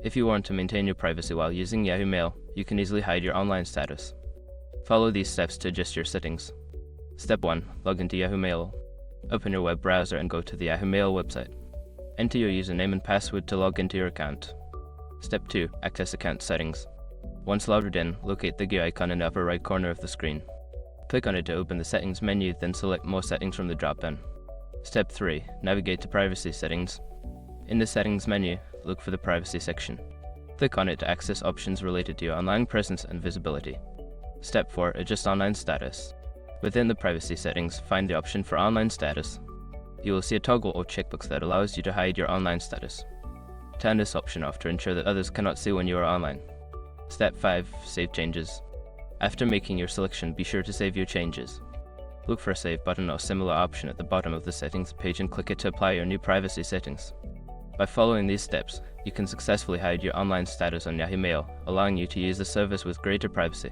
If you want to maintain your privacy while using Yahoo Mail, you can easily hide your online status. Follow these steps to adjust your settings. Step 1. Log into Yahoo Mail. Open your web browser and go to the Yahoo Mail website. Enter your username and password to log into your account. Step 2. Access account settings. Once logged in, locate the gear icon in the upper right corner of the screen. Click on it to open the settings menu, then select more settings from the drop-down. Step 3. Navigate to privacy settings. In the settings menu, look for the privacy section. Click on it to access options related to your online presence and visibility. Step 4. Adjust online status. Within the privacy settings, find the option for online status. You will see a toggle or checkbox that allows you to hide your online status. Turn this option off to ensure that others cannot see when you are online. Step 5. Save changes. After making your selection, be sure to save your changes. Look for a Save button or similar option at the bottom of the settings page and click it to apply your new privacy settings. By following these steps, you can successfully hide your online status on Yahoo Mail, allowing you to use the service with greater privacy.